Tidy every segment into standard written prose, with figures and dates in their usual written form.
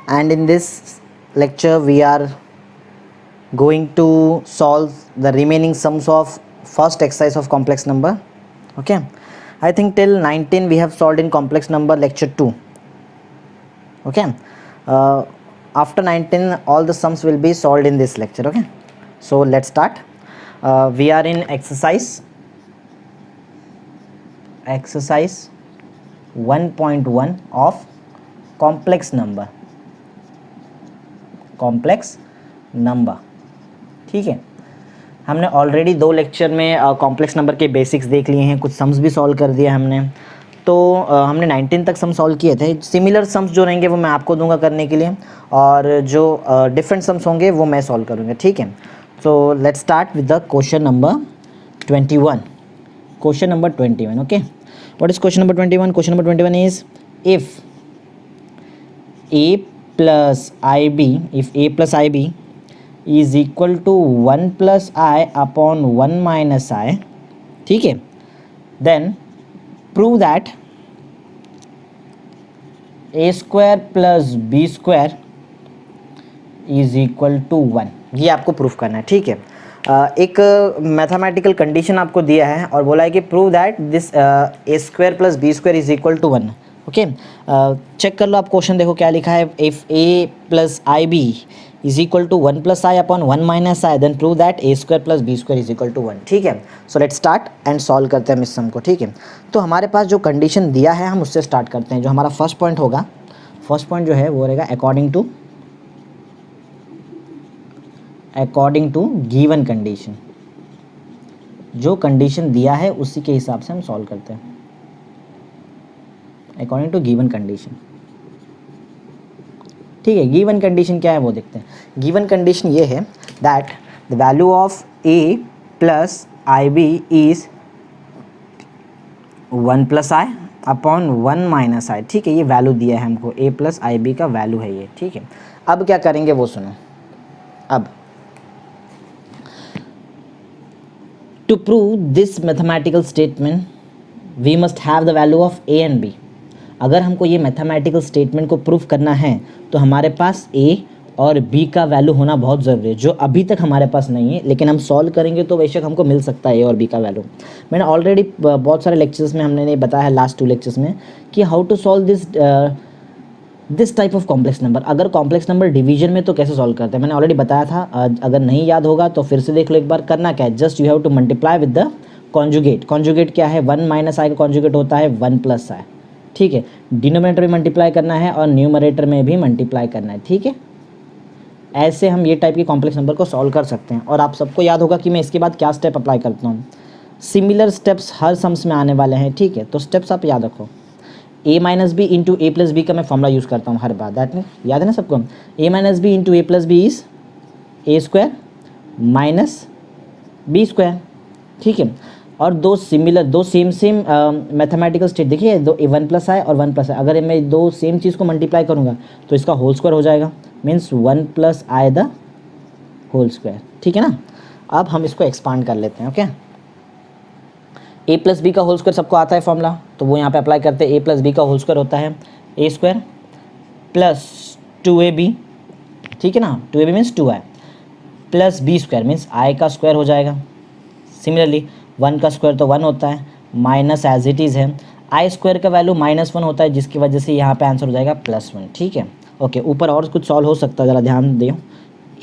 and in this lecture we are going to solve the remaining sums of first exercise of complex number. Okay, I think till 19 we have solved in complex number lecture 2. Okay, after 19 all the sums will be solved in this lecture. Okay, so let's start. We are in exercise 1.1 of complex number. ठीक है, हमने already 2 lecture में complex number के basics देख लिए हैं, कुछ sums भी सॉल्व कर दिया हमने। तो हमने 19 तक सम सॉल्व किए थे। सिमिलर सम्स जो रहेंगे वो मैं आपको दूंगा करने के लिए, और जो डिफरेंट सम्स होंगे वो मैं सॉल्व करूँगा। ठीक है, so let's start with the question number 21। Question number 21, okay. What is question number 21? Question number 21 is if a plus ib is equal to 1 plus I upon 1 minus I, ठीक है, then prove that a square plus b square is equal to 1। ये आपको proof करना है। ठीक है, एक mathematical condition आपको दिया है और बोला है कि prove that this a square plus b square is equal to 1। Okay, check कर लो आप, क्वेश्चन देखो क्या लिखा है। If a plus i b is equal to 1 plus i upon 1 minus i, then prove that a square plus b square is equal to 1। ठीक है, so let's start and solve करते हैं इस सम को। ठीक है, तो हमारे पास जो कंडीशन दिया है हम उससे स्टार्ट करते हैं। जो हमारा फर्स्ट पॉइंट होगा, फर्स्ट पॉइंट जो है वो रहेगा अकॉर्डिंग टू गिवन कंडीशन। जो कंडीशन दिया है उसी के हिसाब से हम सॉल्व करते हैं, अकॉर्डिंग टू गिवन कंडीशन। ठीक है, गिवन कंडीशन क्या है वो देखते हैं। गिवन कंडीशन ये है that the value of a plus i b is 1 plus i upon 1 minus i. ठीक है, ये वैल्यू दिया है हमको, a प्लस आई बी का वैल्यू है ये। ठीक है, अब क्या करेंगे वो सुनो। अब to prove this mathematical statement we must have the value of a and b। अगर हमको ये मैथमेटिकल स्टेटमेंट को प्रूफ करना है तो हमारे पास a और b का वैल्यू होना बहुत ज़रूरी है, जो अभी तक हमारे पास नहीं है, लेकिन हम सॉल्व करेंगे तो बेशक हमको मिल सकता है a और b का वैल्यू। मैंने ऑलरेडी बहुत सारे लेक्चर्स में हमने बताया है, लास्ट 2 लेक्चर्स में, कि how to solve this type of complex number. अगर कॉम्प्लेक्स नंबर डिवीजन में तो कैसे सॉल्व करते हैं मैंने ऑलरेडी बताया था। अगर नहीं याद होगा तो फिर से देख लो एक बार। करना क्या है, just you have to multiply with the conjugate. Conjugate क्या है, 1 माइनस आई का कॉन्जुगेट होता है 1 प्लस आई। ठीक है, डिनोमिनेटर में मल्टीप्लाई करना है और न्यूमरेटर में भी मल्टीप्लाई करना है। ठीक है, ऐसे हम ये टाइप के कॉम्प्लेक्स नंबर को सॉल्व कर सकते हैं। और आप सबको याद होगा कि मैं इसके बाद क्या स्टेप अप्लाई करता हूँ। सिमिलर स्टेप्स हर सम्स में आने वाले हैं। ठीक है, तो स्टेप्स आप याद रखो। a minus b into a plus b का मैं फॉर्मूला यूज़ करता हूँ हर बार, दैट मीन याद है ना सबको। a minus b into a plus b is a square minus b square. ठीक है, और दो सेम मैथमेटिकल स्टेट देखिए, 1 प्लस आई और 1 प्लस आई। अगर मैं 2 सेम चीज़ को मल्टीप्लाई करूँगा तो इसका होल स्क्वायर हो जाएगा, means 1 plus i the whole square. ठीक है ना, अब हम इसको एक्सपांड कर लेते हैं। ओके, a प्लस बी का होल स्क्वायर सबको आता है फॉर्मूला, तो वो यहाँ पे अप्लाई करते हैं। a प्लस बी का होल स्क्वायर होता है a स्क्वायर प्लस 2ab। ठीक है ना, 2ab means 2i plus b square means i का स्क्वायर हो जाएगा। सिमिलरली 1 का स्क्वायर तो 1 होता है, माइनस एज इट इज़ है। i स्क्वायर का वैल्यू -1 होता है, जिसकी वजह से यहाँ पे आंसर हो जाएगा +1। ठीक है, ओके, ऊपर और कुछ सॉल्व हो सकता है, ज़रा ध्यान दो।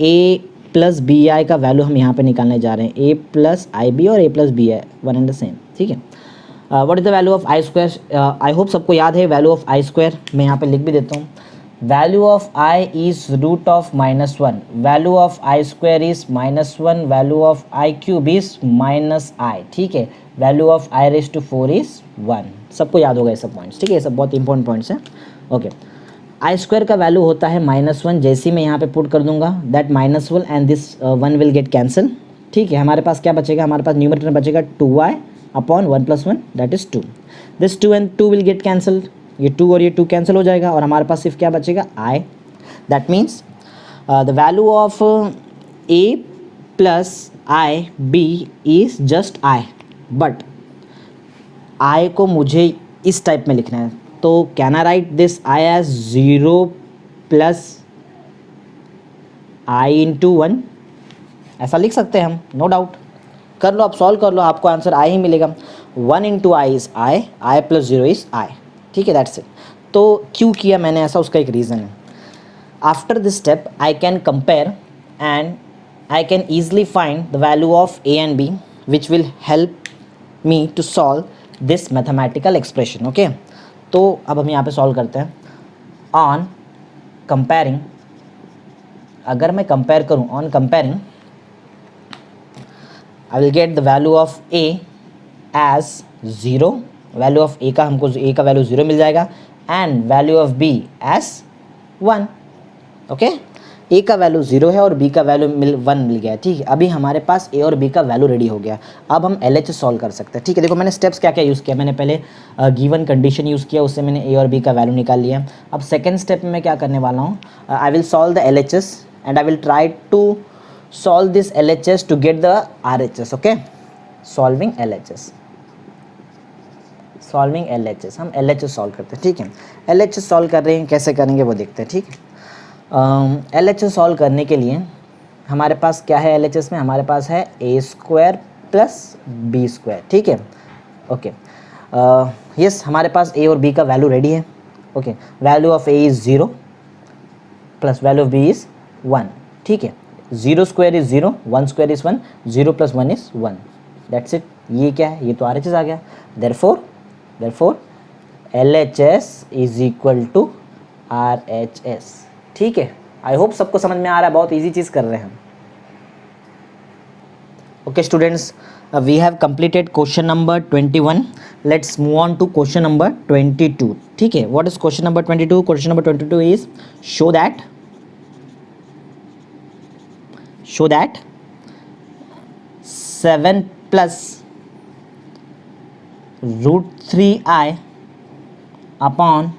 a प्लस बी आई का वैल्यू हम यहाँ पे निकालने जा रहे हैं। a प्लस आई बी और a plus b i one and the same. ठीक है, what is the value of i square? I hope सबको याद है वैल्यू ऑफ आई स्क्वायर। मैं यहाँ पे लिख भी देता हूँ। Value of i is root of -1। Value of i square is -1। Value of i cube is -i। ठीक है, value of i raise to 4 is 1। सबको याद होगा ये सब पॉइंट्स। ठीक है, ये सब बहुत इंपॉर्टेंट पॉइंट्स हैं। ओके, आई स्क्वायर का वैल्यू होता है -1। जैसे ही मैं यहाँ पे पुट कर दूंगा that -1 and this 1 will get cancel. ठीक है, हमारे पास क्या बचेगा, हमारे पास न्यूमरेटर में बचेगा 2i upon 1 + 1 that is 2। This 2 and 2 will get cancelled, ये 2 और ये 2 कैंसिल हो जाएगा और हमारे पास सिर्फ क्या बचेगा, i। That means the value of a plus i b is just i, but i को मुझे इस टाइप में लिखना है। तो can I write this i as 0 plus i into 1, ऐसा लिख सकते हैं हम, नो डाउट। कर लो, आप सॉल्व कर लो, आपको आंसर आई ही मिलेगा। 1 into I is I plus 0 is I, ठीक है, दैट्स इट। तो क्यों किया मैंने ऐसा, उसका एक रीज़न है। After this step I can compare and I can easily find the value of a and b, which will help me to solve this mathematical expression. Okay, तो अब हम यहाँ पे सॉल्व करते हैं। On comparing, अगर मैं कंपेयर करूँ, on comparing I will get the value of a as 0, value of a का हमको a का वैल्यू 0 मिल जाएगा, and value of b as 1। Okay, a का वैल्यू 0 है और बी का वैल्यू 1 मिल गया है, ठीक है। अभी हमारे पास ए और बी का वैल्यू रेडी हो गया। अब हम एल एच सॉल्व कर सकते हैं, ठीक है। देखो मैंने स्टेप्स क्या क्या यूज़ किया, मैंने पहले गिवन कंडीशन यूज़ किया, उससे मैंने ए और बी का वैल्यू निकाल लिया। अब सेकेंड स्टेप में मैं क्या करने वाला हूँ, I will solve the L H S and I will try to solve this L H S to get the R H S. Okay, solving L H S, solving L H S, हम L H S solve करते हैं, ठीक है। L H S solve कर रहे हैं, कैसे करेंगे वो देखते हैं, ठीक है। एल एच एस सॉल्व करने के लिए हमारे पास क्या है, एल एच एस में हमारे पास है ए स्क्वायर प्लस बी स्क्वायर, ठीक है। ओके, यस, हमारे पास ए और बी का वैल्यू रेडी है। Okay, value of a is 0 plus value of b is 1, ठीक है। 0 square is 0, 1 square is 1, 0 plus 1 is 1, that's it. ये क्या है, ये तो आर एच एस आ गया। Therefore L H S is equal to R H S, ठीक है। आई होप सबको समझ में आ रहा है, बहुत इजी चीज़ कर रहे हैं हम। Okay students, we have completed question number 21। Let's move on to question number 22, ठीक है। What is question number 22? Question number 22 is show that 7 plus √3i upon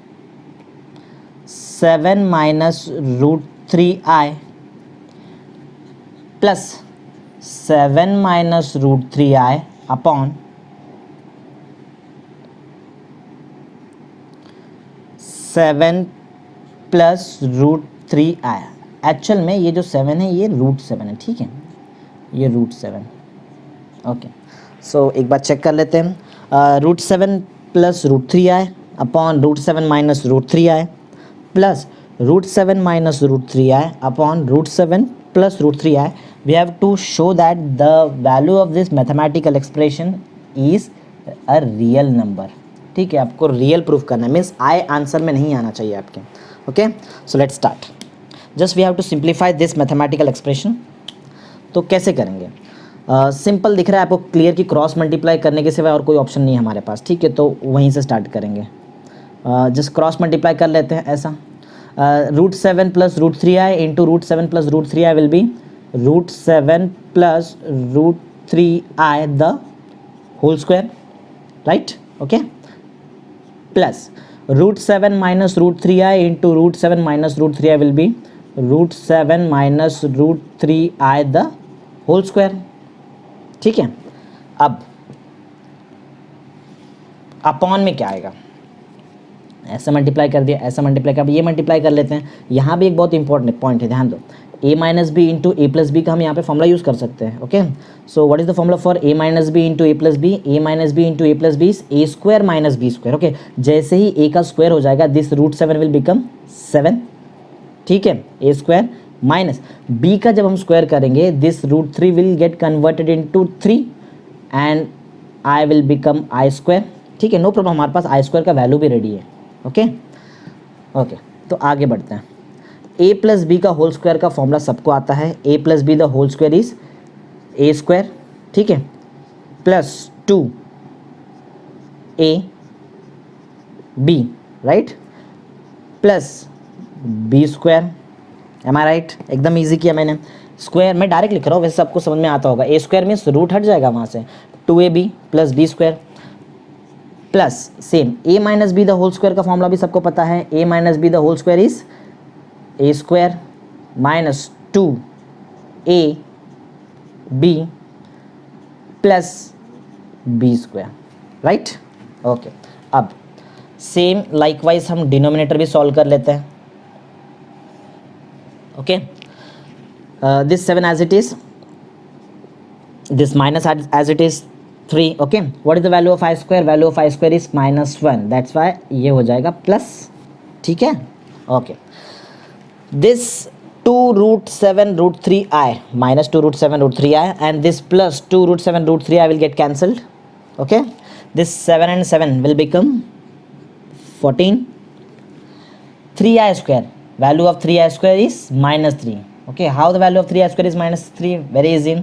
7 minus √3i plus 7 minus √3i upon 7 plus √3i। Actual में ये जो 7 है ये √7 है, ठीक है, ये √7। ओके, सो एक बार चेक कर लेते हैं। √7 plus √3i upon √7 minus √3i plus √7 minus √3i upon √7 plus √3i. We have to show that the value of this mathematical expression is a real number, ठीक है। आपको रियल प्रूफ करना है, मीन्स आई आंसर में नहीं आना चाहिए आपके। Okay, so let's start. Just we have to simplify this mathematical expression. तो कैसे करेंगे, सिंपल दिख रहा है आपको क्लियर कि क्रॉस मल्टीप्लाई करने के सिवाय और कोई ऑप्शन नहीं है हमारे पास, ठीक है। तो वहीं से स्टार्ट करेंगे, जस्ट क्रॉस मल्टीप्लाई कर लेते हैं ऐसा। √7 plus √3i into √7 plus √3i will be √7 plus √3i the whole square, right? Okay, plus √7 minus √3i into √7 minus √3i will be √7 minus √3i the whole square, ठीक है। अब upon में क्या आएगा, ऐसा मल्टीप्लाई कर दिया, ऐसा मल्टीप्लाई कर, अब ये मल्टीप्लाई कर लेते हैं। यहाँ भी एक बहुत इंपॉर्टेंट पॉइंट है, ध्यान दो। a minus b into a plus b का हम यहाँ पे फॉर्मूला यूज़ कर सकते हैं। Okay, so what is the formula for a minus b into a plus b? A minus b into a plus b is a square minus b square. Okay, जैसे ही a का square हो जाएगा this √7 will become 7, ठीक है। ए square minus b का जब हम स्क्वायर करेंगे this √3 will get converted into 3 and i will become i square, ठीक है। नो प्रॉब्लम, हमारे पास i स्क्वायर का वैल्यू भी रेडी है। ओके, तो आगे बढ़ते हैं। a प्लस बी का होल स्क्वायर का फॉर्मूला सबको आता है, a plus b the whole square is a square, ठीक है, plus 2a b, right, plus b square. Am I right? एकदम ईजी किया मैंने। स्क्वायर मैं डायरेक्ट लिख रहा हूँ, वैसे सबको समझ में आता होगा। ए स्क्वायर मीन्स रूट हट जाएगा वहाँ से, 2ab plus b square plus same a minus b the whole square का फॉर्मूला भी सबको पता है। a minus b the whole square is a square minus 2ab plus b square, right. Okay, अब सेम लाइकवाइज हम denominator भी solve कर लेते हैं। okay. This 7 as it is, this minus as it is 3, okay. What is the value of I square? Value of I square is -1, that's why ये हो जाएगा plus, ठीक है, okay. This 2 root 7 root 3i minus 2 root 7 root 3i and this plus 2 root 7 root 3i will get cancelled, okay. This 7 and 7 will become 14. 3i square, value of 3i square is -3, okay. How the value of 3i square is -3? Very easy.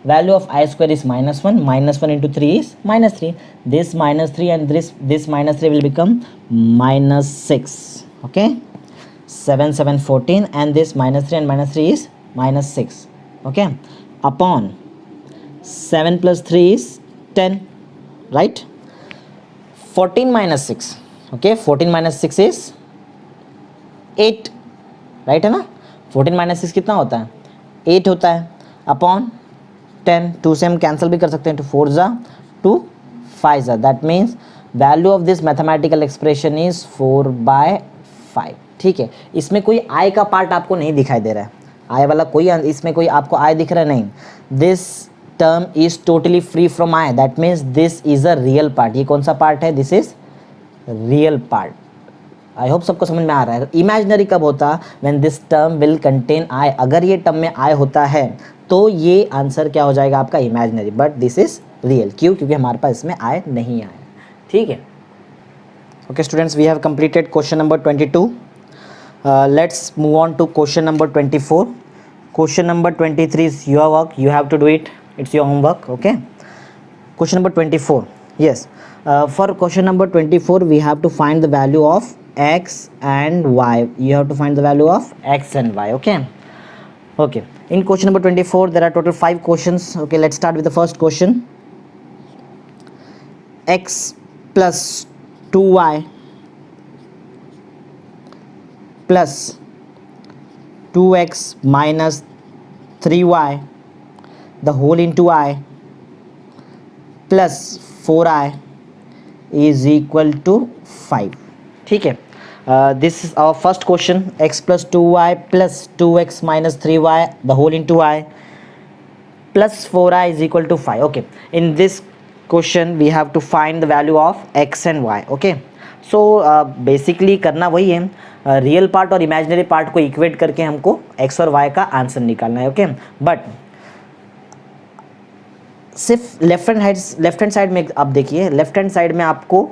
Value of I square is -1, -1 into 3 is -3. This -3 and this -3 will become -6, okay. 7 7 14 and this -3 and -3 is -6, okay. Upon 7 plus 3 is 10, right. 14 minus 6, okay. 14 minus 6 is 8, right है ना. 14 minus 6 कितना होता है? 8 होता है. Upon 10, 2 से हम cancel भी कर सकते हैं. 2 4 जा 2 5 जा, that means value of this mathematical expression is 4/5, ठीक है. इसमें कोई आई का पार्ट आपको नहीं दिखाई दे रहा है, आई वाला कोई, इसमें कोई आपको आई दिख रहा नहीं. This term is totally free from i, that means this is a real part. ये कौन सा पार्ट है? This is real part. I hope सबको समझ में आ रहा है. इमेजिनरी कब होता? When this term will contain i. अगर ये टर्म में आई होता है तो ये आंसर क्या हो जाएगा आपका? Imaginary. But this is real. क्यों? क्योंकि हमारे पास इसमें आई नहीं आया, ठीक है. Okay students, we have completed question number 22. Let's move on to question number 24. Question number 23 is your work, you have to do it, it's your homework, okay. Question number 24, yes. For question number 24 we have to find the value of x and y. You have to find the value of x and y, okay. Okay, in question number 24 there are total 5 questions, okay. Let's start with the first question. X plus 2y plus 2x minus 3y the whole into I plus 4i is equal to 5, ठीक है. This is our first question. X plus 2y plus 2x minus 3y the whole into I plus 4i is equal to 5, okay. In this question we have to find the value of x and y, okay. So basically करना वही है, real part और imaginary part को equate करके हमको x और y का answer निकालना है, ओके. बट सिर्फ लेफ्ट हैंड साइड में आप देखिए, लेफ्ट हैंड साइड में आपको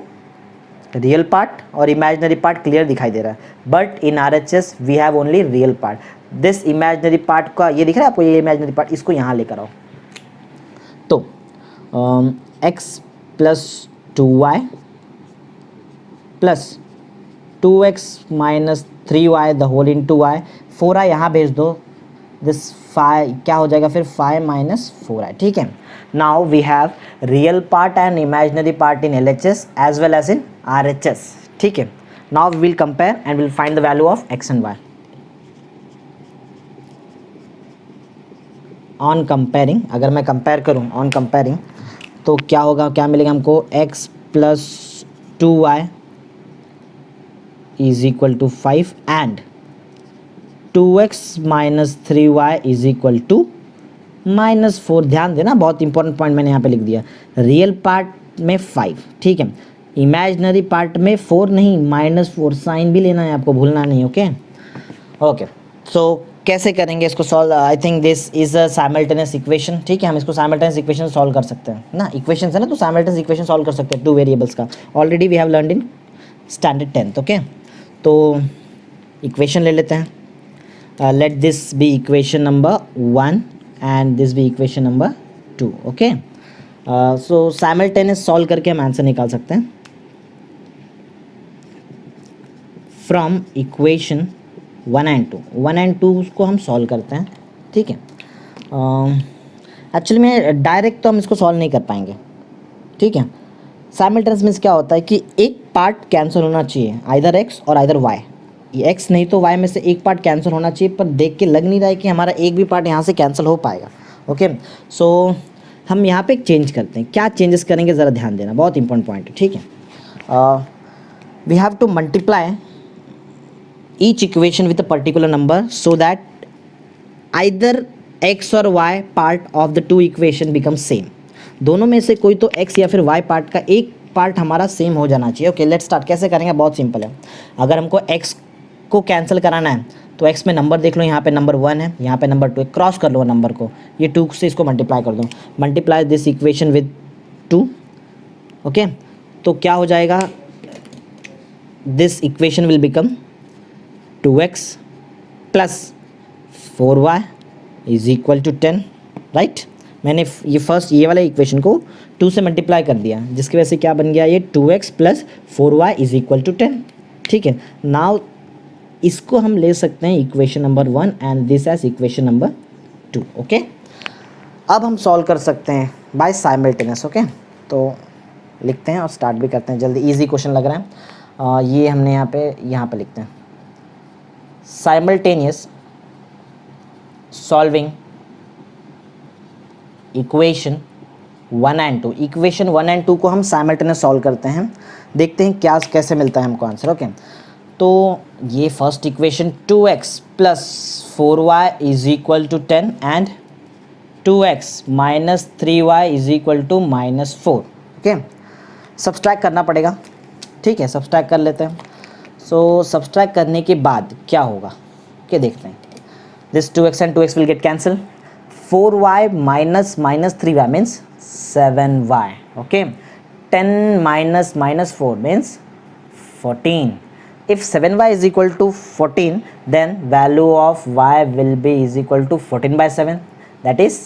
रियल पार्ट और इमेजिनरी पार्ट क्लियर दिखाई दे रहा है. But in RHS we have only real part. This imaginary part का ये दिख रहा है आपको, ये इमेजिनरी पार्ट, इसको यहाँ लेकर आओ. तो x plus 2y plus 2x minus 3y the whole in 2y, 4i यहाँ भेज दो. दिस 5 क्या हो जाएगा फिर? 5 माइनस 4i, ठीक है. Now we have real part and imaginary part in LHS as well as in RHS, ठीक है. Now we will compare and will find the value of x and y. On comparing, अगर मैं compare करूँ on comparing तो क्या होगा, क्या मिलेगा हमको? x plus 2y is equal to 5 and 2x minus 3y is equal to -4. ध्यान देना, बहुत इंपॉर्टेंट पॉइंट मैंने यहाँ पे लिख दिया. रियल पार्ट में 5, ठीक है. इमेजिनरी पार्ट में 4 नहीं, -4. साइन भी लेना है आपको, भूलना नहीं, ओके. ओके, सो कैसे करेंगे इसको solve? I think this is a simultaneous equation, ठीक है. हम इसको साइमल्टेनियस इक्वेशन सॉल्व कर सकते हैं ना. इक्वेशन है ना, तो साइमल्टेनियस इक्वेशन सॉल्व कर सकते हैं 2 वेरिएबल्स का. Already we have learned in standard 10th, okay. तो इक्वेशन ले लेते हैं. Let this be equation number 1 and this be equation number 2, okay. So simultaneous solve करके हम आंसर निकाल सकते हैं फ्रॉम इक्वेशन 1 and 2. 1 and 2 को हम सॉल्व करते हैं, ठीक है. एक्चुअली में डायरेक्ट तो हम इसको सॉल्व नहीं कर पाएंगे, ठीक है. साइमल्टेनियस मीन्स क्या होता है कि एक पार्ट कैंसिल होना चाहिए, आइदर x और आइदर y. ये x नहीं तो y में से एक पार्ट कैंसिल होना चाहिए, पर देख के लग नहीं रहा है कि हमारा एक भी पार्ट यहाँ से कैंसिल हो पाएगा, ओके. सो हम यहाँ पे एक चेंज करते हैं. क्या चेंजेस करेंगे ज़रा ध्यान देना, बहुत इंपॉर्टेंट पॉइंट है, ठीक है. We have to multiply each equation with a particular number so that either x और y part of the two equation become same, दोनों में से कोई तो x या फिर y पार्ट का एक पार्ट हमारा सेम हो जाना चाहिए। Okay let's start. कैसे करेंगे, बहुत सिंपल है। अगर हमको x को कैंसिल कराना है तो x में नंबर देख लो, यहाँ पे नंबर 1 है, यहाँ पे नंबर 2 है, क्रॉस कर लो नंबर को, ये 2 से इसको मल्टीप्लाई कर दो, multiply this equation with 2। Okay तो क्या हो जाएगा, this equation will become 2x plus 4y is equal to 10, right. मैंने ये फर्स्ट ये वाला इक्वेशन को 2 से मल्टीप्लाई कर दिया, जिसकी वजह से क्या बन गया, ये 2x plus 4y is equal to 10। ठीक है, नाउ इसको हम ले सकते हैं equation number 1 and this as equation number 2। Okay अब हम सॉल्व कर सकते हैं बाय साइमल्टेनियस। ओके तो लिखते हैं और स्टार्ट भी करते हैं जल्दी, इजी क्वेश्चन लग रहा है। ये हमने यहाँ पे लिखते हैं simultaneous solving equation 1 and 2। Equation 1 and 2 को हम साइमल्टेनियस सॉल्व करते हैं, देखते हैं क्या कैसे मिलता है हमको आंसर। ओके तो ये first equation 2x plus 4y is equal to 10 and 2x minus 3y is equal to -4। Okay subtract करना पड़ेगा, ठीक है, सब्सट्रैक्ट कर लेते हैं। सो सब्सट्रैक्ट करने के बाद क्या होगा, क्या देखते हैं। This 2x and 2x will get cancelled. 4y minus 3y means 7y. Okay. 10 minus 4 means 14. If 7y is equal to 14, then value of y will be is equal to 14 by 7. That is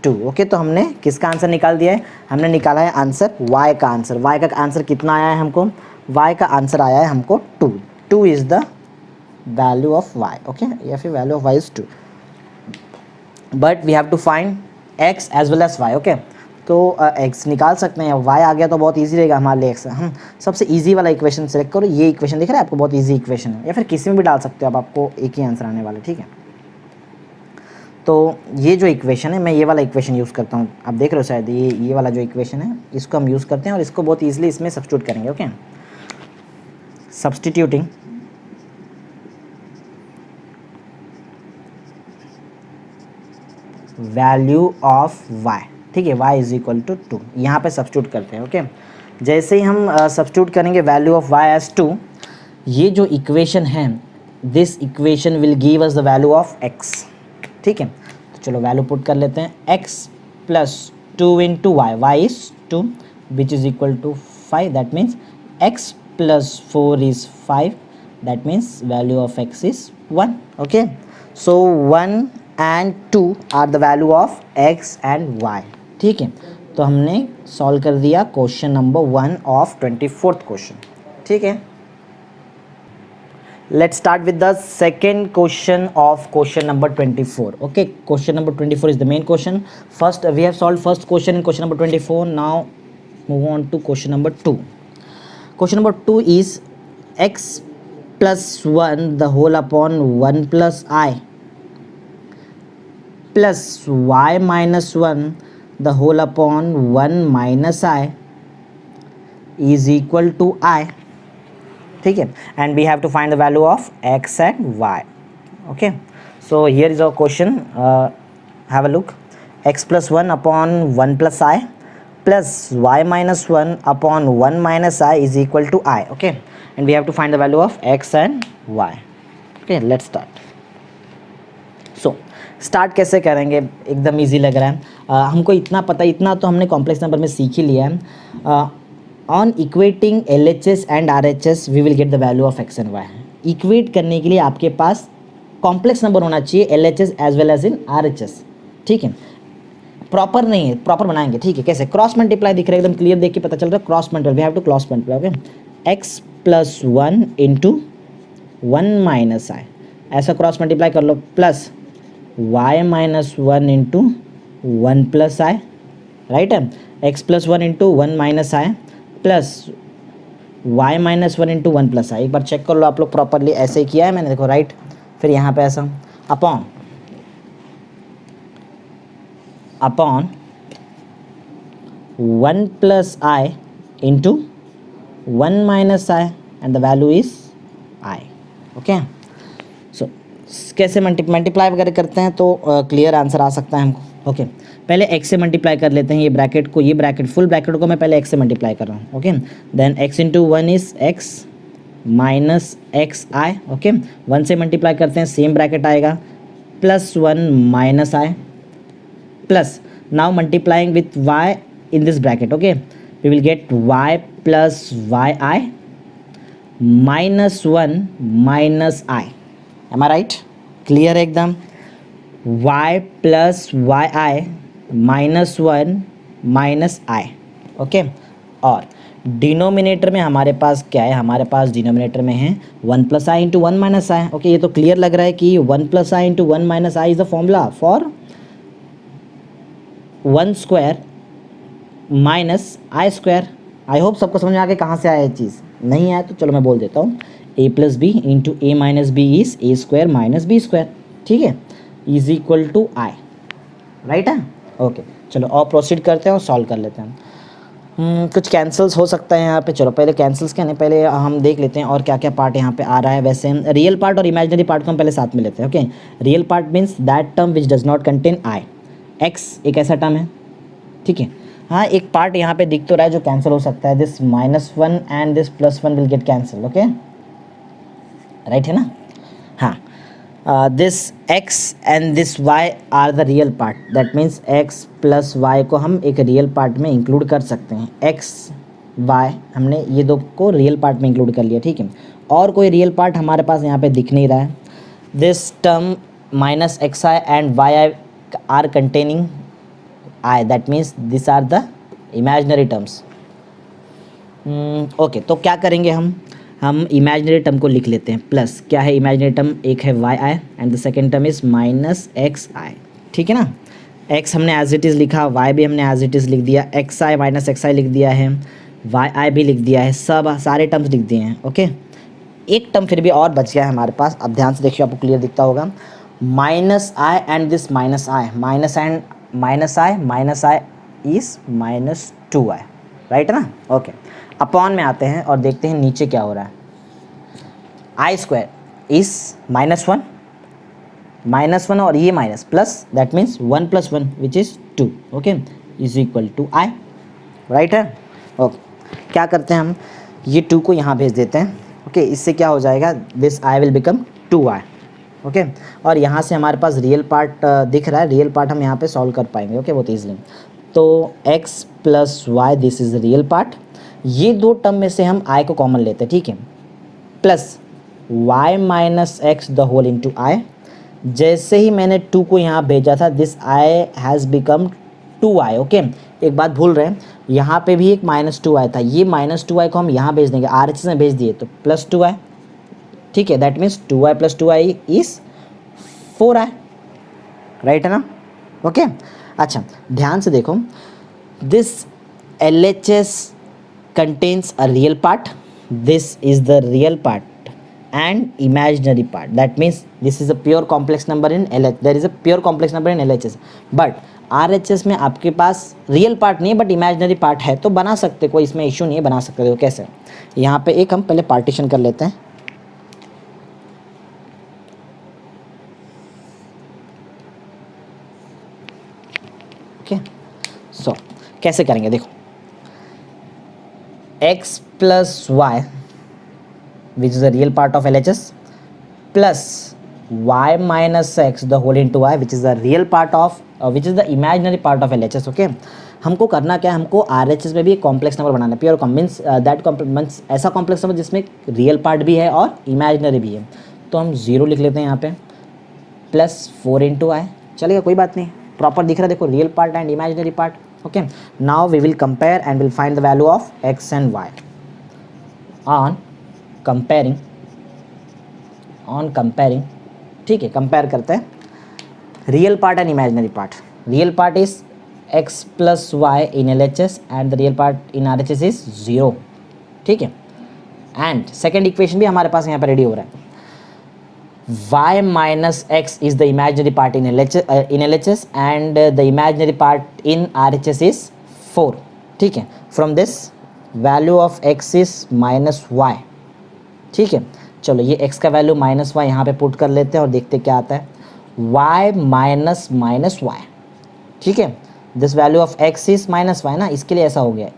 2. Okay, तो हमने किसका answer निकाल दिया है, हमने निकाला है answer y का आंसर। y का आंसर कितना आया है हमको, y का आंसर आया है हमको 2। 2 is the value of y. Okay, या फिर value of y is 2, but we have to find x as well as y. Okay, तो x निकाल सकते हैं, y आ गया तो बहुत इजी रहेगा हमारे लिए। x हम सबसे इजी वाला इक्वेशन सेलेक्ट करो, ये इक्वेशन दिख रहा है आपको, बहुत इजी इक्वेशन है, या फिर किसी में भी डाल सकते हो आप, आपको एक ही आंसर आने वाला है। ठीक है, तो ये जो इक्वेशन है, मैं ये वाला इक्वेशन यूज़ करता हूँ, आप देख रहे हो शायद, ये वाला जो इक्वेशन है इसको हम यूज़ करते हैं और इसको बहुत ईजिली इसमें सब्स्टिट्यूट करेंगे। Okay substituting value of y, ठीक है, y इज इक्वल टू 2, यहाँ पे सब्स्टिट्यूट करते हैं। ओके जैसे ही हम सब्स्टिट्यूट करेंगे वैल्यू ऑफ y एज 2, ये जो इक्वेशन है, this equation will give us the value of x। ठीक है, तो चलो वैल्यू पुट कर लेते हैं, x plus 2 into y, y is 2 which is equal to 5, that means x plus 4 is 5, that means value of x is 1। Okay so 1 and 2 are the value of x and y। ठीक है, तो हमने solve कर दिया question number 1 of 24th question. ठीक है, let's start with the second question of question number 24. Okay, question number 24 is the main question. First we have solved first question in question number 24. Now move on to question number 2. Question number 2 is x plus 1 the whole upon 1 plus I plus y minus 1 the whole upon 1 minus I is equal to I. ठीक है, and we have to find the value of x and y. Okay, so here is our question. Have a look. X plus 1 upon 1 plus I plus y minus 1 upon 1 minus I is equal to I. Okay, and we have to find the value of x and y. Okay, let's start. So start कैसे करेंगे, एकदम easy लग रहा है। हमको इतना पता, इतना तो हमने कॉम्प्लेक्स नंबर में सीख ही लिया है। On equating LHS and RHS we will get the value of x and y। Equate करने के लिए आपके पास कॉम्प्लेक्स नंबर होना चाहिए, LHS as well as in RHS। ठीक है, प्रॉपर नहीं है, प्रॉपर बनाएंगे। ठीक है, कैसे, क्रॉस मल्टीप्लाई दिख रहा है, एकदम क्लियर देख के पता चल रहा है, cross multiply, we have to cross multiply. Okay, x plus 1 into 1 minus i, ऐसा क्रॉस मल्टीप्लाई कर लो, plus y minus 1 into 1 plus i, right है, x plus 1 into 1 minus i plus y minus 1 into 1 plus i. एक बार check कर लो आप लोग, प्रॉपरली ऐसे ही किया है मैंने, देखो राइट, फिर यहाँ पे ऐसा upon 1 plus i into 1 minus i and the value is i. Okay, so कैसे मल्टीप्लाई वगैरह करते हैं तो क्लियर आंसर आ सकता है हमको। ओके, पहले x से मल्टीप्लाई कर लेते हैं ये ब्रैकेट को, ये ब्रैकेट फुल ब्रैकेट को मैं पहले x से मल्टीप्लाई कर रहा हूँ। Okay, then x into 1 is x minus x i. Okay, 1 से मल्टीप्लाई करते हैं, सेम ब्रैकेट आएगा, +1 minus i, plus now multiplying with y in this bracket. Okay, we will get y plus yi -1 minus I. Am I right? Clear एकदम? y plus yi -1 minus I. Okay, और denominator में हमारे पास क्या है, हमारे पास denominator में है 1 plus i into 1 minus I. Okay, ये तो क्लियर लग रहा है कि 1 plus i into 1 minus I is the formula for 1 square minus I square. I hope सबको समझ में आ गया कहाँ से आया ये चीज़। नहीं आया तो चलो मैं बोल देता हूँ, a plus b into a minus b is a square minus b square. ठीक है, is equal to i, right है। ओके, चलो और प्रोसीड करते हैं और सॉल्व कर लेते हैं। कुछ कैंसल्स हो सकता है यहाँ पे। चलो पहले कैंसल्स क्या नहीं, पहले हम देख लेते हैं और क्या क्या पार्ट यहाँ पे आ रहा है। वैसे रियल पार्ट और इमेजिनरी पार्ट को हम पहले साथ में लेते हैं। Okay, real part means that term which does not contain I. X एक ऐसा टर्म है, ठीक है। हाँ, एक पार्ट यहाँ पे दिख तो रहा है जो कैंसिल हो सकता है, this -1 and this +1 will get cancel. Okay, right है ना। हाँ, this x and this y are the real part, that means x plus y को हम एक रियल पार्ट में इंक्लूड कर सकते हैं। x y हमने ये दो को रियल पार्ट में इंक्लूड कर लिया, ठीक है। और कोई रियल पार्ट हमारे पास यहाँ पे दिख नहीं रहा है। This term -xi and yi are containing I, that means these are the imaginary terms. Okay, तो क्या करेंगे हम इमेजिनरी टर्म को लिख लेते हैं। प्लस क्या है इमेजिनरी टर्म, एक है y i and the second term is -xi। ठीक है ना, x हमने एज इट इज़ लिखा, y भी हमने एज इट इज़ लिख दिया, xi -xi लिख दिया है, yi भी लिख दिया है, सब सारे टर्म्स लिख दिए हैं। ओके, एक टर्म फिर भी और बच गया है हमारे पास। अब ध्यान से देखिए, आपको क्लियर दिखता होगा, -i and this -i minus I is -2i, right है ना। ओके, अपॉन में आते हैं और देखते हैं नीचे क्या हो रहा है। आई स्क्वायर इज -1 और ये minus plus, that means 1 + 1 which is 2। ओके, is equal to i, right है। ओके, क्या करते हैं हम, ये 2 को यहाँ भेज देते हैं। ओके, इससे क्या हो जाएगा, this I will become 2i। Okay, और यहाँ से हमारे पास रियल पार्ट दिख रहा है, रियल पार्ट हम यहाँ पे सॉल्व कर पाएंगे। ओके, बहुत ईजिली। तो x + y this is real part, ये दो टर्म में से हम i को कॉमन लेते हैं, ठीक है, plus y - x the whole into i. जैसे ही मैंने 2 को यहाँ भेजा था, this i has become 2i। Okay, एक बात भूल रहे हैं, यहाँ पे भी एक -2i था, ये -2i को हम यहाँ भेज देंगे, RHS में भेज दिए तो +2i। ठीक है, that means 2i + 2i is 4i, right है ना। ओके, अच्छा ध्यान से देखो, this LHS contains a real part, this is the real part and imaginary part, that means this is a pure complex number in LHS, there is a pure complex number in LHS, but RHS में आपके पास real part नहीं है but imaginary part है, तो बना सकते, कोई इसमें इशू नहीं है, बना सकते हो। कैसे, यहाँ पे एक हम पहले पार्टीशन कर लेते हैं। ओके, सो कैसे करेंगे, देखो, x + y which is the real part of LHS plus y - x the whole into y which is the real part of which is the imaginary part of LHS। Okay, हमको करना क्या है, हमको RHS में भी एक complex number बनाना है, pure means that means ऐसा कॉम्प्लेक्स नंबर जिसमें रियल पार्ट भी है और इमेजिनरी भी है। तो हम 0 लिख लेते हैं यहाँ पे, +4 इंटू आई, चलेगा, कोई बात नहीं, प्रॉपर दिख रहा है, देखो, real part and imaginary part. Okay, now we will compare and will find the value of x and y on comparing. ठीक है, कंपेयर करते हैं real part and imaginary part. Real part is x + y in LHS and the real part in RHS is 0। ठीक है, and second equation भी हमारे पास यहाँ पर रेडी हो रहा है, y - x is the imaginary part in LHS and the imaginary part in RHS is 4. ठीक है, from this value of x is -y। ठीक है, चलो ये x का वैल्यू माइनस वाई यहाँ पे पुट कर लेते हैं और देखते क्या आता है, y माइनस माइनस वाई, ठीक है। This value of x is minus y ना, इसके लिए ऐसा हो गया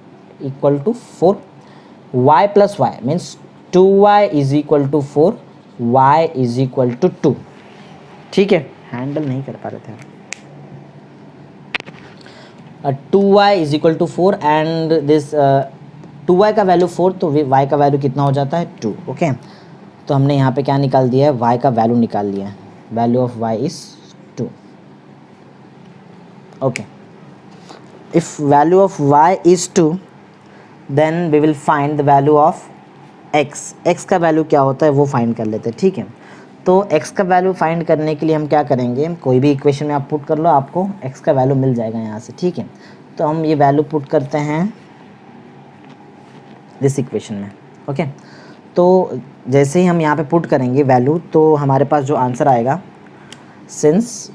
equal to 4, y plus y means 2y is equal to 4, y is equal to 2, ठीक है। हैंडल नहीं कर पा रहे थे, 2y is equal to 4 and this 2y का वैल्यू 4 तो y का वैल्यू कितना हो जाता है 2, ओके। तो हमने यहाँ पे क्या निकाल दिया है, y का वैल्यू निकाल लिया है, value of y is 2, okay. If value of y is 2 then we will find the value of x का वैल्यू क्या होता है वो फाइंड कर लेते हैं, ठीक है। तो x का वैल्यू फाइंड करने के लिए हम क्या करेंगे, कोई भी इक्वेशन में आप पुट कर लो, आपको x का वैल्यू मिल जाएगा यहाँ से, ठीक है। तो हम ये वैल्यू पुट करते हैं दिस इक्वेशन में, ओके। तो जैसे ही हम यहाँ पे पुट करेंगे वैल्यू, तो हमारे पास जो आंसर आएगा, सिंस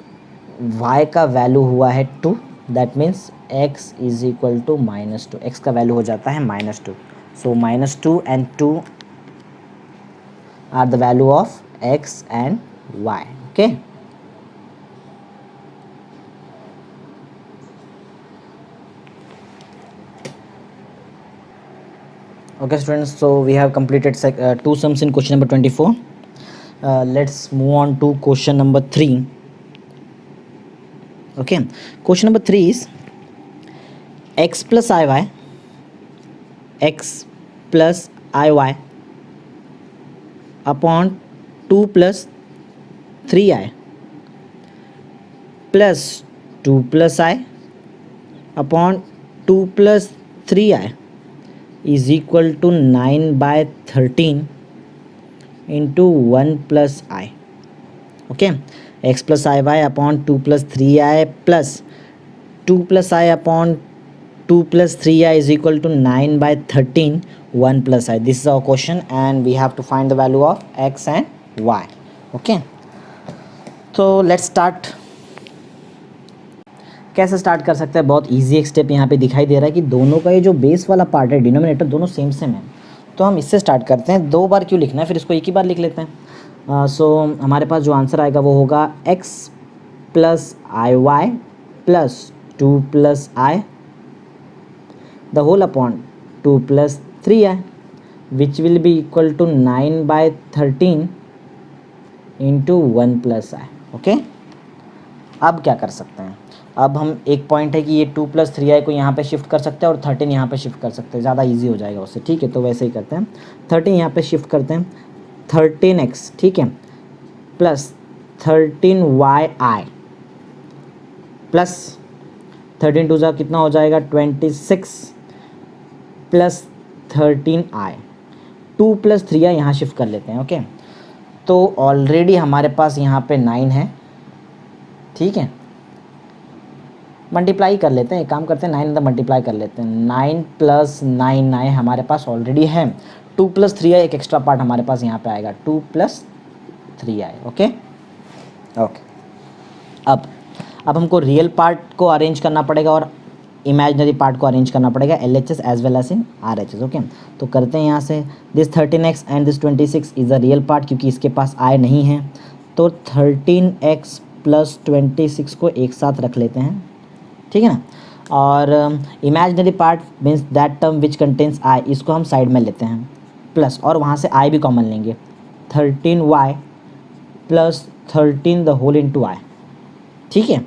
y का वैल्यू हुआ है 2, that means x is equal to -2, x का वैल्यू हो जाता है -2, so -2 and 2 are the value of x and y, okay. Okay students, so we have completed 2 sums in question number 24. Let's move on to question number 3. Okay, question number 3 is x plus iy upon 2 plus 3i plus 2 plus I upon 2 plus 3i is equal to 9/13 into 1 plus I, okay. x plus iy upon 2 plus 3i plus 2 plus I upon 2 plus 3i is equal to 9/13 1 plus I. This is our question and we have to find the value of x and y, okay. तो let's start. कैसे start कर सकते हैं, बहुत easy एक step यहाँ पे दिखाई दे रहा है कि दोनों का ये जो बेस वाला पार्ट है, डिनोमिनेटर दोनों सेम सेम है, तो हम इससे स्टार्ट करते हैं। 2 बार क्यों लिखना है, फिर इसको एक ही बार लिख लेते हैं। सो हमारे पास जो आंसर आएगा वो होगा x plus i y plus 2 plus i the whole upon 2 plus 3i which will be equal to 9/13 into 1 plus i, okay. अब क्या कर सकते हैं, अब हम एक पॉइंट है कि ये 2 प्लस 3i को यहाँ पे शिफ्ट कर सकते हैं और 13 यहाँ पे शिफ्ट कर सकते हैं, ज़्यादा इजी हो जाएगा उससे, ठीक है। तो वैसे ही करते हैं, 13 यहाँ पे शिफ्ट करते हैं, 13x, ठीक है, प्लस 13yi प्लस 13 टू जा कितना हो जाएगा 26 प्लस 13i, 2 प्लस 3i यहाँ शिफ्ट कर लेते हैं, ओके। तो ऑलरेडी हमारे पास यहाँ पे 9 है, ठीक है, मल्टीप्लाई कर लेते हैं, एक काम करते हैं 9 अंदर मल्टीप्लाई कर लेते हैं, 9 प्लस 9 हमारे पास ऑलरेडी है, 2 प्लस 3i एक एक्स्ट्रा पार्ट हमारे पास यहाँ पे आएगा 2 प्लस 3i, ओके ओके। अब हमको रियल पार्ट को अरेंज करना पड़ेगा और इमेजिनरी पार्ट को अरेंज करना पड़ेगा LHS as well as in RHS, okay. तो करते हैं यहाँ से, this 13x and this 26 is a real part क्योंकि इसके पास i नहीं है, तो 13x प्लस 26 को एक साथ रख लेते हैं, ठीक है ना। और imaginary part means that term which contains i, इसको हम साइड में लेते हैं प्लस, और वहाँ से i भी कॉमन लेंगे, 13y plus 13 the whole into i, ठीक है।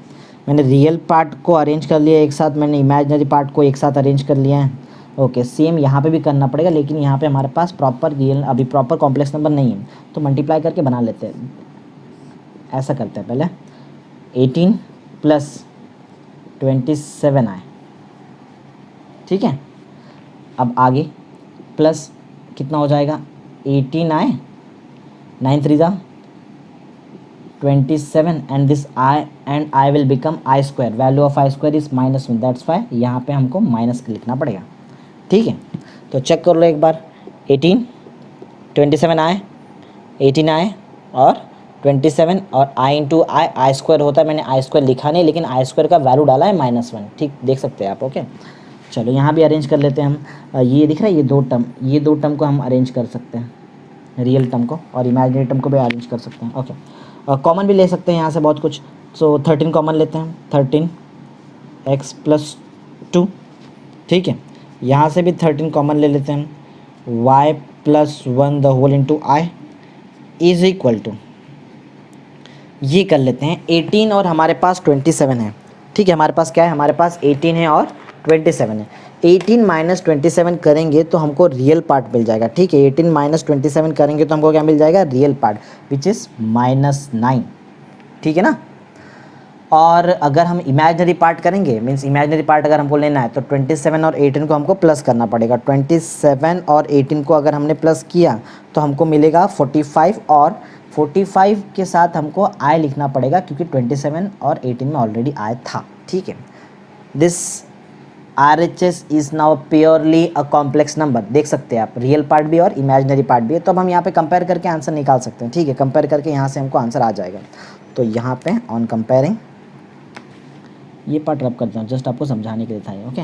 मैंने रियल पार्ट को अरेंज कर लिया एक साथ, मैंने इमेजिनरी पार्ट को एक साथ अरेंज कर लिया है, ओके। सेम यहाँ पे भी करना पड़ेगा, लेकिन यहाँ पे हमारे पास प्रॉपर रियल अभी प्रॉपर कॉम्प्लेक्स नंबर नहीं है, तो मल्टीप्लाई करके बना लेते हैं। ऐसा करते हैं पहले, 18 प्लस 27i, ठीक है। अब आगे प्लस कितना हो जाएगा 18i, 9 3 जा 27 and this i and i will become i square, value of i square is -1, that's why यहाँ पे हमको माइनस लिखना पड़ेगा, ठीक है। तो चेक कर लो एक बार, 18 27i 18i और 27 और i इंटू आई स्क्वायर होता है, मैंने i स्क्वायर लिखा नहीं लेकिन i स्क्वायर का वैल्यू डाला है -1, ठीक, देख सकते हैं आप, ओके। चलो यहाँ भी अरेंज कर लेते हैं हम, ये दिख रहा है ये दो टर्म को हम अरेंज कर सकते हैं, रियल टर्म को, और इमेजिनरी टर्म को भी अरेंज कर सकते हैं। ओके, कॉमन भी ले सकते हैं यहाँ से बहुत कुछ। सो 13 कॉमन लेते हैं, 13x+2, ठीक है। यहाँ से भी 13 कॉमन ले लेते हैं, y+1 the whole into i is equal to, ये कर लेते हैं 18 और हमारे पास 27 है, ठीक है। हमारे पास क्या है, हमारे पास 18 है और 27 है। 18 माइनस 27 करेंगे तो हमको रियल पार्ट मिल जाएगा, ठीक है। 18 माइनस 27 करेंगे तो हमको क्या मिल जाएगा, रियल पार्ट, विच इज़ -9, ठीक है ना। और अगर हम इमेजिनरी पार्ट करेंगे, मीन्स इमेजिनरी पार्ट अगर हमको लेना है तो 27 और 18 को हमको प्लस करना पड़ेगा। 27 और 18 को अगर हमने प्लस किया तो हमको मिलेगा 45, और 45 के साथ हमको आई लिखना पड़ेगा क्योंकि 27 और 18 में ऑलरेडी आई था, ठीक है। This RHS is now purely a complex number, देख सकते हैं आप, रियल पार्ट भी और इमेजिनरी पार्ट भी है। तो अब हम यहाँ पे कंपेयर करके आंसर निकाल सकते हैं, ठीक है। कंपेयर करके यहाँ से हमको आंसर आ जाएगा। तो यहाँ पे ऑन कंपेयरिंग, ये पार्ट रब करता हूँ जस्ट आपको समझाने के लिए था ये, ओके।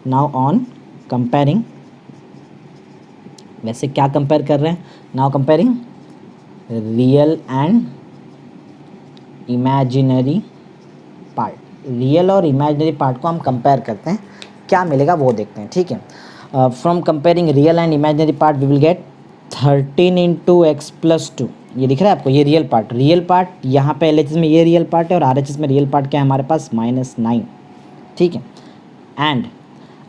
नाउ ऑन कंपेयरिंग, वैसे क्या कंपेयर कर रहे हैं, now comparing real and imaginary part. Real और इमेजिनरी पार्ट को हम कंपेयर करते हैं, क्या मिलेगा वो देखते हैं, ठीक है। From comparing real and imaginary part we will get 13 into x+2, ये दिख रहा है आपको, ये रियल पार्ट यहाँ पे LHS में ये रियल पार्ट है और RHS में रियल पार्ट क्या है हमारे पास, -9, ठीक है। एंड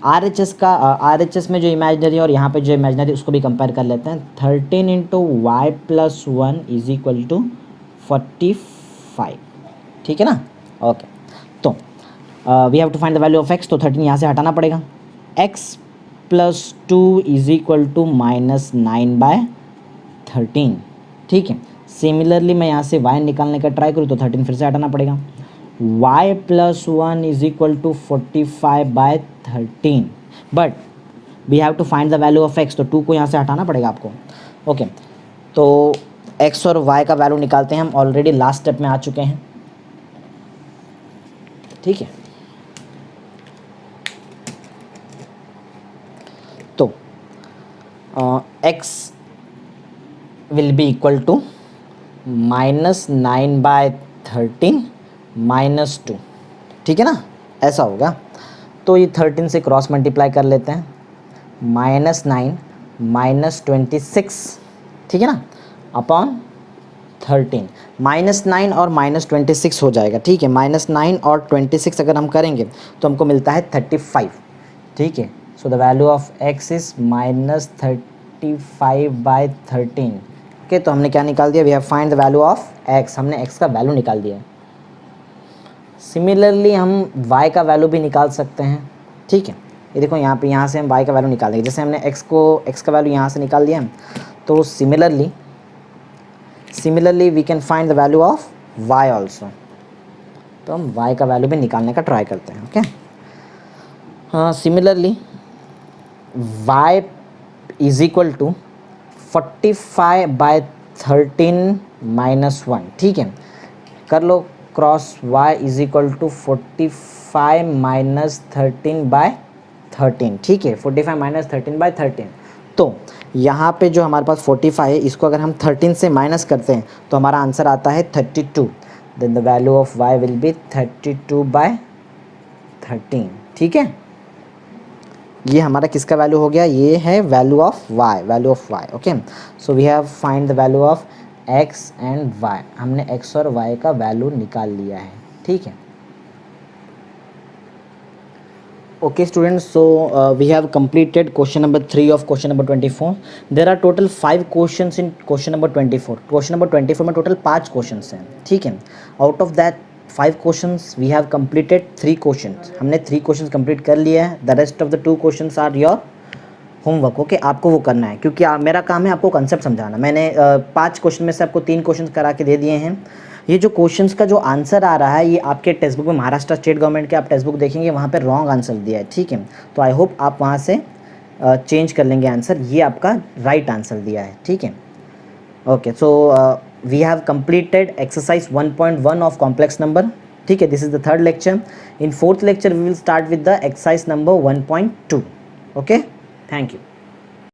RHS में जो इमेजिनरी और यहाँ पे जो इमेजिनरी उसको भी कंपेयर कर लेते हैं। 13 into y+1 is equal to 45, ठीक है ना, ओके। तो we have to find the value of x, तो 13 यहाँ से हटाना पड़ेगा। x+2 इज इक्वल टू -9/13, ठीक है। सिमिलरली मैं यहाँ से y निकालने का ट्राई करूँ तो 13 फिर से हटाना पड़ेगा। y+1 is equal to 45/13, but we have to find the value of x, तो 2 को यहाँ से हटाना पड़ेगा आपको, ओके। तो x और y का वैल्यू निकालते हैं, हम ऑलरेडी लास्ट स्टेप में आ चुके हैं, ठीक है। तो x will be equal to -9/13 -2, ठीक है ना, ऐसा होगा। तो ये 13 से क्रॉस मल्टीप्लाई कर लेते हैं, -9 -26, ठीक है ना, अपॉन 13, -9 और -26 हो जाएगा, ठीक है। -9 और 26 अगर हम करेंगे तो हमको मिलता है 35, ठीक है। So the value of x is -35/13, okay. तो हमने क्या निकाल दिया, we have find the value of x, हमने x का वैल्यू निकाल दिया है। सिमिलरली हम y का वैल्यू भी निकाल सकते हैं, ठीक है। ये देखो यहाँ पे, यहाँ से हम y का वैल्यू निकाल देंगे, जैसे हमने x का वैल्यू यहाँ से निकाल दिया है, तो similarly we can find the value of y also. तो हम y का वैल्यू भी निकालने का ट्राई करते हैं, ओके। हाँ, similarly y is equal to 45/13 -1, ठीक है। कर लो cross, y is equal to 45 -13/13, ठीक है। 45 -13/13, तो यहाँ पे जो हमारे पास 45 है, इसको अगर हम 13 से माइनस करते हैं तो हमारा आंसर आता है 32, then the value of y will be 32/13, ठीक है। ये हमारा किसका वैल्यू हो गया, ये है value of y, okay. So we have find the value of x and y, हमने x और y का वैल्यू निकाल लिया है, ठीक है। Okay students, so we have completed question number 3 of question number 24. There are total 5 questions in question number 24. Question number 24 में total 5 questions हैं, ठीक है। Out of that 5 questions we have completed 3 questions. हमने 3 questions complete कर लिया है. The rest of the 2 questions are your homework, okay. आपको वो करना है क्योंकि मेरा काम है आपको कंसेप्ट समझाना। मैंने 5 क्वेश्चन में से आपको 3 क्वेश्चन करा के दे दिए हैं। ये जो क्वेश्चंस का जो आंसर आ रहा है, ये आपके टेक्स्ट बुक में, महाराष्ट्र स्टेट गवर्नमेंट के आप टेक्स्ट बुक देखेंगे, वहाँ पे रॉन्ग आंसर दिया है, ठीक है। तो आई होप आप वहाँ से चेंज कर लेंगे आंसर, ये आपका राइट आंसर दिया है, ठीक है। Okay, so we have completed exercise 1.1 of complex number, ठीक है। This is the 3rd lecture. In 4th lecture we will start with the exercise number 1.2, okay. Thank you.